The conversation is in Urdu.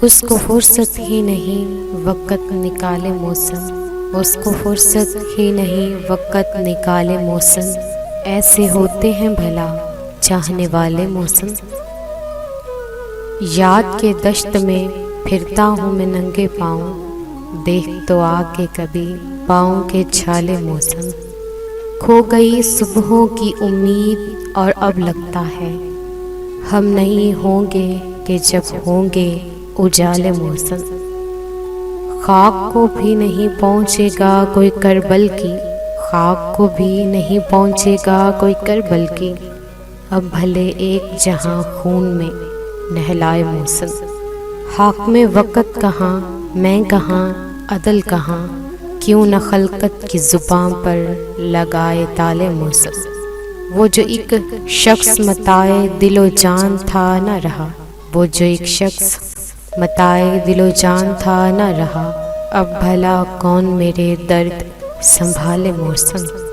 اس کو فرصت ہی نہیں وقت نکالے موسم، اس کو فرصت ہی نہیں وقت نکالے موسم، ایسے ہوتے ہیں بھلا چاہنے والے موسم۔ یاد کے دشت میں پھرتا ہوں میں ننگے پاؤں، دیکھ تو آ کے کبھی پاؤں کے چھالے موسم۔ کھو گئی صبحوں کی امید اور اب لگتا ہے ہم نہیں ہوں گے کہ جب ہوں گے اجالے موسم۔ خاک کو بھی نہیں پہنچے گا کوئی کربل کی، خاک کو بھی نہیں پہنچے گا کوئی کربل کی، اب بھلے ایک جہاں خون میں نہلائے موسم۔ حاکم وقت کہاں میں کہاں عدل کہاں، کیوں نہ خلقت کی زباں پر لگائے تالے موسم۔ وہ جو ایک شخص متاع دل و جان تھا نہ رہا، وہ جو ایک شخص متاع دل و جان تھا نہ رہا، اب بھلا کون میرے درد سنبھالے موسم۔